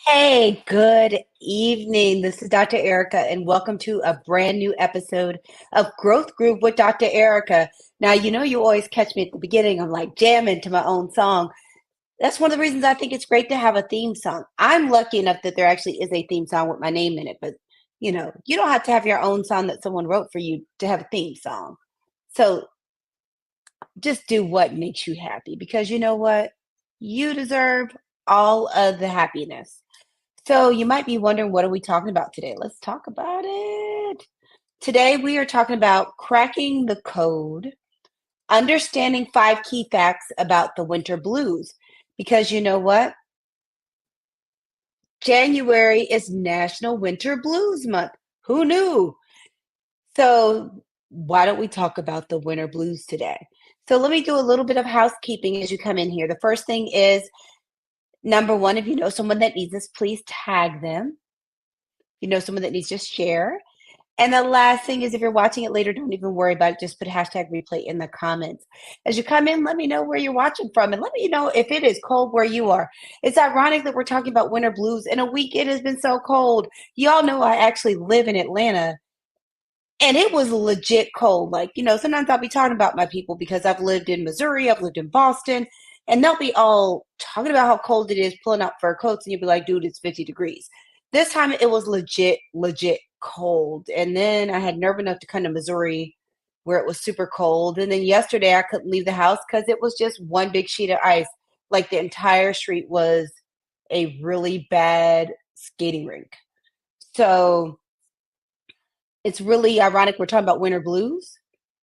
Hey, good evening. This is Dr. Erica, and welcome to a brand new episode of Growth Group with Dr. Erica. Now, you always catch me at the beginning. I'm like jamming to my own song. That's one of the reasons I think it's great to have a theme song. I'm lucky enough that there actually is a theme song with my name in it, but you don't have to have your own song that someone wrote for you to have a theme song. So just do what makes you happy because you know what? You deserve all of the happiness. So you might be wondering, what are we talking about today? Let's talk about it. Today we are talking about cracking the code, understanding 5 key facts about the winter blues. Because you know what? January is National Winter Blues Month. Who knew? So why don't we talk about the winter blues today? So let me do a little bit of housekeeping as you come in here. The first thing is number one, if you know someone that needs this, please tag them. You know someone that needs, just share. And the last thing is, if you're watching it later, don't even worry about it. Just put hashtag replay in the comments. As you come in, let me know where you're watching from and let me know if it is cold where you are. It's ironic that we're talking about winter blues in a week it has been so cold. Y'all know I actually live in Atlanta and it was legit cold. Like, sometimes I'll be talking about my people because I've lived in Missouri, I've lived in Boston, and they'll be all talking about how cold it is, pulling out fur coats, and you'll be like, dude, it's 50 degrees. This time it was legit cold. And then I had nerve enough to come to Missouri where it was super cold. And then yesterday I couldn't leave the house because it was just one big sheet of ice. Like the entire street was a really bad skating rink. So it's really ironic we're talking about winter blues.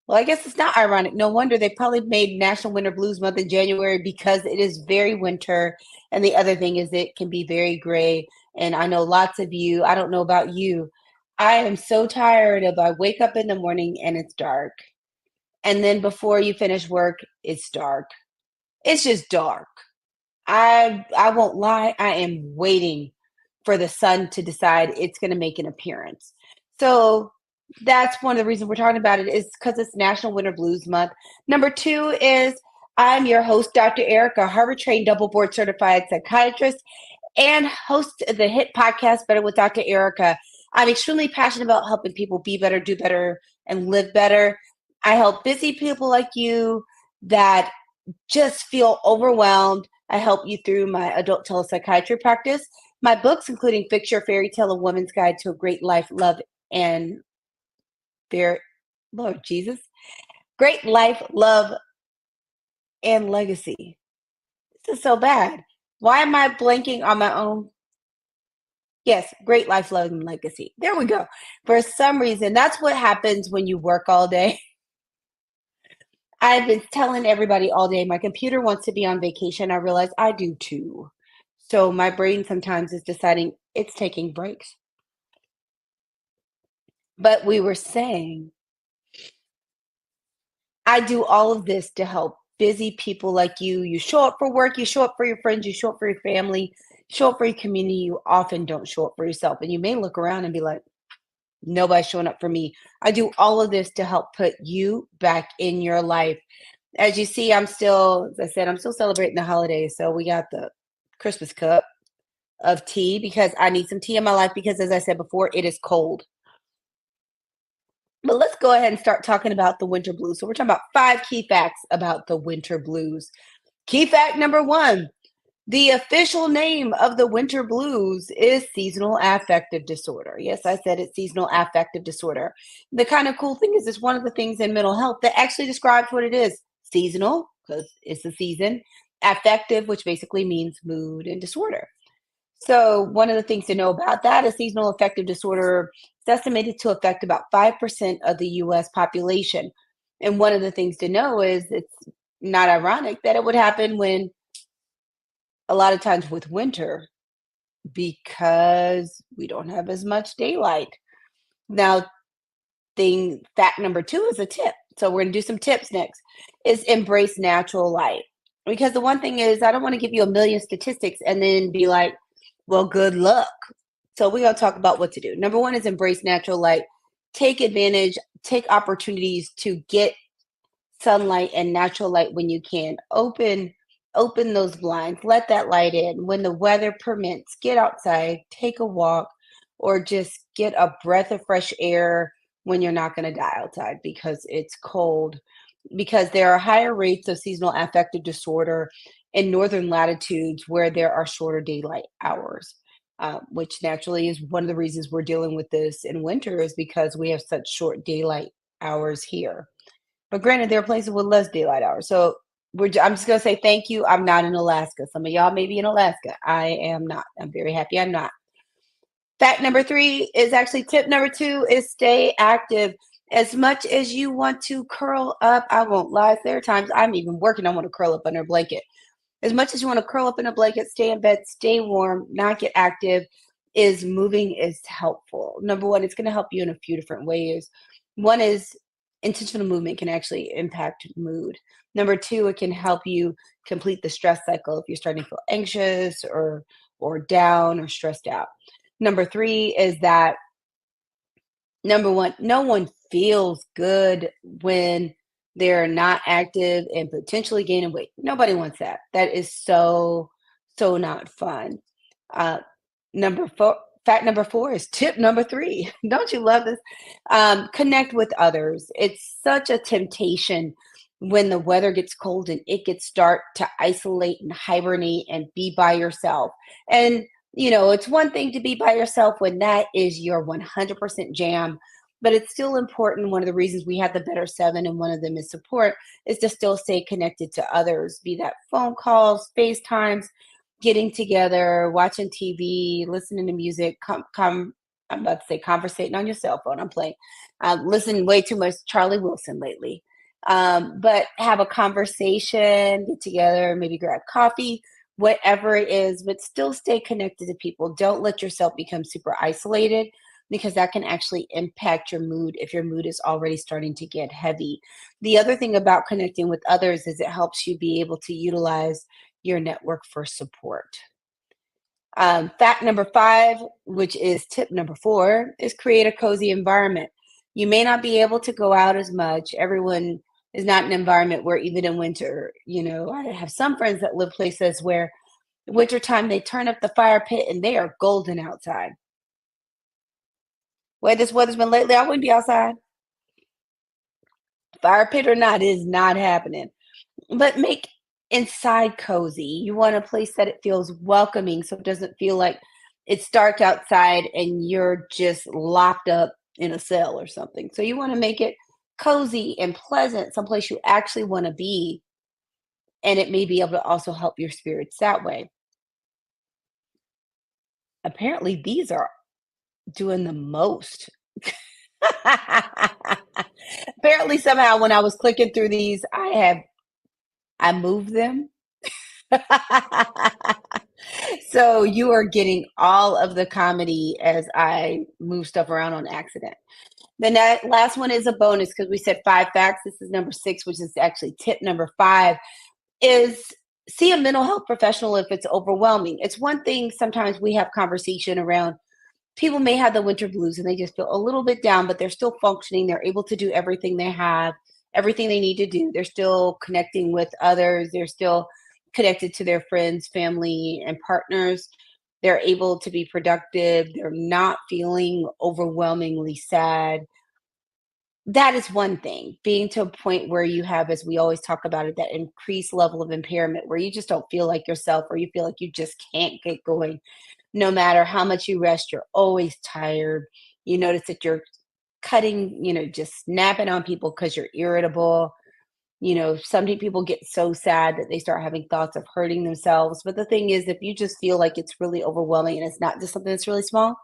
Well, I guess it's not ironic. No wonder they probably made National Winter Blues Month in January because it is very winter. And the other thing is it can be very gray. And I know lots of you, I don't know about you, I am so tired of I wake up in the morning and it's dark. And then before you finish work, it's dark. It's just dark. I won't lie, I am waiting for the sun to decide it's going to make an appearance. So that's one of the reasons we're talking about it is because it's National Winter Blues Month. Number two is I'm your host, Dr. Erica, Harvard trained double board certified psychiatrist and host of the hit podcast Better with Dr. Erica. I'm extremely passionate about helping people be better, do better, and live better. I help busy people like you that just feel overwhelmed. I help you through my adult telepsychiatry practice. My books, including Fix Your Fairy Tale, A Woman's Guide to a Great Life, Love, and Fear. Lord Jesus. Great Life, Love, and Legacy. This is so bad. Why am I blanking on my own? Yes, Great Life, Love, and Legacy. There we go. For some reason, that's what happens when you work all day. I've been telling everybody all day, my computer wants to be on vacation. I realize I do too. So my brain sometimes is deciding it's taking breaks. But we were saying, I do all of this to help busy people like you. You show up for work, you show up for your friends, you show up for your family, show up for your community. You often don't show up for yourself. And you may look around and be like, nobody's showing up for me. I do all of this to help put you back in your life. As you see, as I said, I'm still celebrating the holidays. So we got the Christmas cup of tea because I need some tea in my life because, as I said before, it is cold. But let's go ahead and start talking about the winter blues. So we're talking about 5 key facts about the winter blues. Key fact number one, the official name of the winter blues is seasonal affective disorder. Yes, I said it's seasonal affective disorder. The kind of cool thing is it's one of the things in mental health that actually describes what it is. Seasonal, because it's the season. Affective, which basically means mood and disorder. So one of the things to know about that is seasonal affective disorder is estimated to affect about 5% of the US population. And one of the things to know is it's not ironic that it would happen when a lot of times with winter because we don't have as much daylight. Now, fact number two is a tip. So we're going to do some tips next is embrace natural light. Because the one thing is I don't want to give you a million statistics and then be like, well, good luck. So we're going to talk about what to do. Number one is embrace natural light. Take advantage, take opportunities to get sunlight and natural light when you can. Open open those blinds, let that light in. When the weather permits, get outside, take a walk, or just get a breath of fresh air when you're not going to die outside because it's cold. Because there are higher rates of seasonal affective disorder in northern latitudes where there are shorter daylight hours, which naturally is one of the reasons we're dealing with this in winter is because we have such short daylight hours here. But granted, there are places with less daylight hours. So I'm just going to say thank you. I'm not in Alaska. Some of y'all may be in Alaska. I am not. I'm very happy I'm not. Fact number 3 is actually tip number 2 is stay active. As much as you want to curl up, I won't lie. There are times I'm even working, I want to curl up under a blanket. As much as you want to curl up in a blanket, stay in bed, stay warm, not get active, is moving is helpful. Number one, it's going to help you in a few different ways. One is intentional movement can actually impact mood. Number two, it can help you complete the stress cycle if you're starting to feel anxious or down or stressed out. Number three is that number one, no one feels good when they're not active and potentially gaining weight. Nobody wants that. That is so not fun. Uh, number four, fact number four is tip number 3. Don't you love this? Connect with others. It's such a temptation when the weather gets cold and it gets dark to isolate and hibernate and be by yourself. And it's one thing to be by yourself when that is your 100% jam, but it's still important. One of the reasons we have the Better Seven, and one of them is support, is to still stay connected to others, be that phone calls, FaceTimes, getting together, watching TV, listening to music, I'm about to say conversating on your cell phone. I'm playing. Listening way too much Charlie Wilson lately. But have a conversation, get together, maybe grab coffee, whatever it is, but still stay connected to people. Don't let yourself become super isolated because that can actually impact your mood if your mood is already starting to get heavy. The other thing about connecting with others is it helps you be able to utilize your network for support. Fact number 5, which is tip number 4, is create a cozy environment. You may not be able to go out as much. Everyone is not in an environment where even in winter, I have some friends that live places where wintertime they turn up the fire pit and they are golden outside. Way this weather's been lately, I wouldn't be outside. Fire pit or not, it is not happening. But make inside cozy. You want a place that it feels welcoming so it doesn't feel like it's dark outside and you're just locked up in a cell or something. So you want to make it cozy and pleasant, someplace you actually want to be. And it may be able to also help your spirits that way. Apparently, these are doing the most. Apparently, somehow, when I was clicking through these, I moved them. So you are getting all of the comedy as I move stuff around on accident. The last one is a bonus because we said 5 facts. This is number 6, which is actually tip number 5, is see a mental health professional if it's overwhelming. It's one thing sometimes we have conversation around people may have the winter blues and they just feel a little bit down, but they're still functioning. They're able to do everything they have, everything they need to do. They're still connecting with others. They're still connected to their friends, family, and partners. They're able to be productive. They're not feeling overwhelmingly sad. That is one thing. Being to a point where you have, as we always talk about it, that increased level of impairment where you just don't feel like yourself or you feel like you just can't get going. No matter how much you rest, you're always tired. You notice that you're cutting, just snapping on people because you're irritable. Some people get so sad that they start having thoughts of hurting themselves. But the thing is, if you just feel like it's really overwhelming and it's not just something that's really small,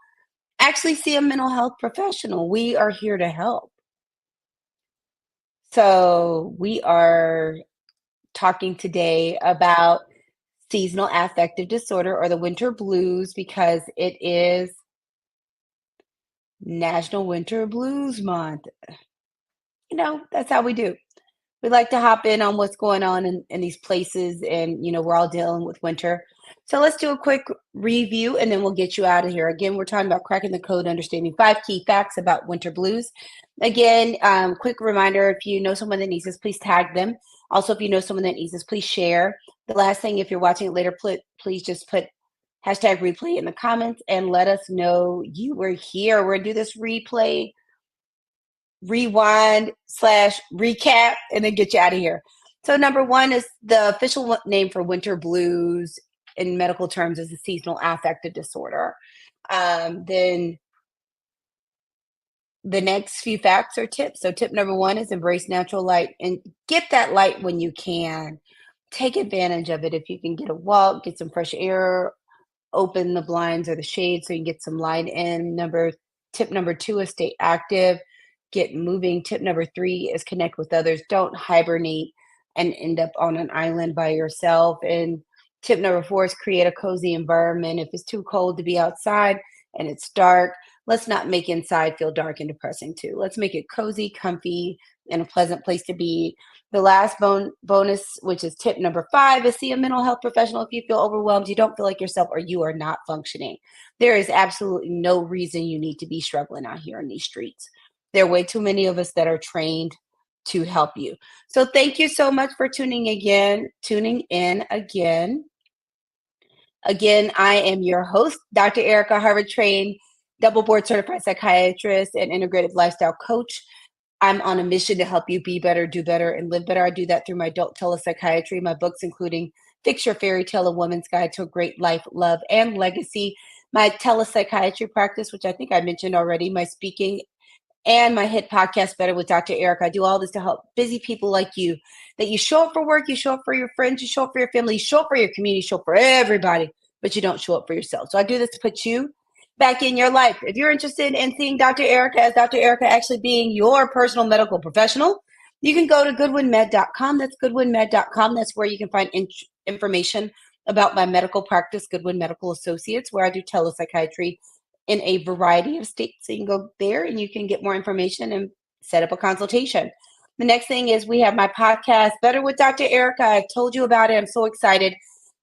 actually see a mental health professional. We are here to help. So we are talking today about seasonal affective disorder or the winter blues because it is National Winter Blues Month. That's how we do. We like to hop in on what's going on in these places, and we're all dealing with winter. So let's do a quick review and then we'll get you out of here. Again, we're talking about cracking the code, understanding 5 key facts about winter blues. Again, quick reminder, if you know someone that needs this, please tag them. Also, if you know someone that needs this, please share. The last thing, if you're watching it later, please just put hashtag replay in the comments and let us know you were here. We're going to do this replay, rewind slash recap, and then get you out of here. So number one is the official name for winter blues in medical terms is a seasonal affective disorder. Then the next few facts or tips. So tip number one is embrace natural light and get that light when you can. Take advantage of it. If you can get a walk, get some fresh air, open the blinds or the shades so you can get some light in. Tip number two is stay active, get moving. Tip number three is connect with others. Don't hibernate and end up on an island by yourself. And tip number four is create a cozy environment. If it's too cold to be outside and it's dark, let's not make inside feel dark and depressing too. Let's make it cozy, comfy, and a pleasant place to be. The last bonus, which is tip number five, is see a mental health professional if you feel overwhelmed, you don't feel like yourself, or you are not functioning. There is absolutely no reason you need to be struggling out here in these streets. There are way too many of us that are trained to help you. So thank you so much for tuning in again. Again, I am your host, Dr. Ericka, Harvard-trained, double board certified psychiatrist and integrative lifestyle coach. I'm on a mission to help you be better, do better, and live better. I do that through my adult telepsychiatry, my books, including Fix Your Fairy Tale, A Woman's Guide to a Great Life, Love, and Legacy, my telepsychiatry practice, which I think I mentioned already, my speaking, and my hit podcast, Better with Dr. Ericka. I do all this to help busy people like you, that you show up for work, you show up for your friends, you show up for your family, you show up for your community, you show up for everybody, but you don't show up for yourself. So I do this to put you back in your life. If you're interested in seeing Dr. Ericka as Dr. Ericka actually being your personal medical professional, you can go to goodwinmed.com. That's goodwinmed.com. That's where you can find information about my medical practice, Goodwin Medical Associates, where I do telepsychiatry in a variety of states. So you can go there and you can get more information and set up a consultation. The next thing is we have my podcast, Better with Dr. Ericka. I've told you about it. I'm so excited.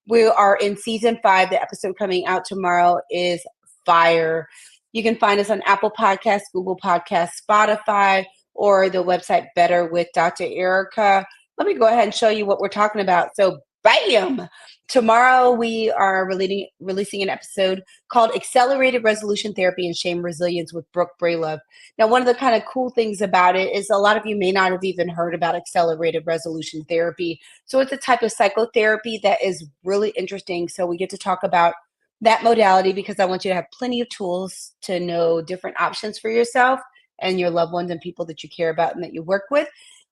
We are in season 5. The episode coming out tomorrow is fire. You can find us on Apple Podcasts, Google Podcasts, Spotify, or the website Better with Dr. Ericka. Let me go ahead and show you what we're talking about. So bam! Tomorrow we are releasing an episode called Accelerated Resolution Therapy and Shame Resilience with Brooke Braylove. Now, one of the kind of cool things about it is a lot of you may not have even heard about accelerated resolution therapy. So it's a type of psychotherapy that is really interesting. So we get to talk about that modality because I want you to have plenty of tools to know different options for yourself and your loved ones and people that you care about and that you work with.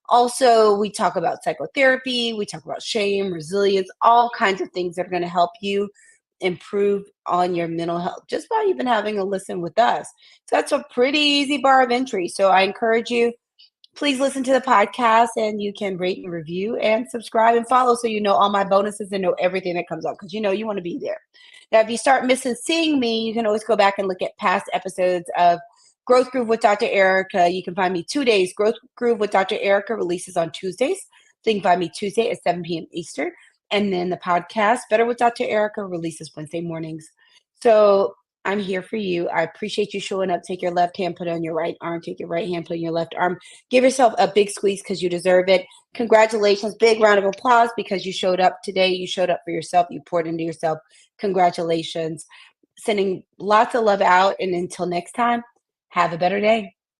Also, we talk about psychotherapy, we talk about shame, resilience, all kinds of things that are going to help you improve on your mental health just by even having a listen with us. So that's a pretty easy bar of entry. So I encourage you, please listen to the podcast and you can rate and review and subscribe and follow so you know all my bonuses and know everything that comes up because you know you want to be there. Now, if you start missing seeing me, you can always go back and look at past episodes of Growth Groove with Dr. Ericka. You can find me 2 days. Growth Groove with Dr. Ericka releases on Tuesdays. So you can find me Tuesday at 7 p.m. Eastern. And then the podcast, Better with Dr. Ericka, releases Wednesday mornings. So I'm here for you. I appreciate you showing up. Take your left hand, put it on your right arm. Take your right hand, put it on your left arm. Give yourself a big squeeze because you deserve it. Congratulations. Big round of applause because you showed up today. You showed up for yourself. You poured into yourself. Congratulations. Sending lots of love out. And until next time, have a better day.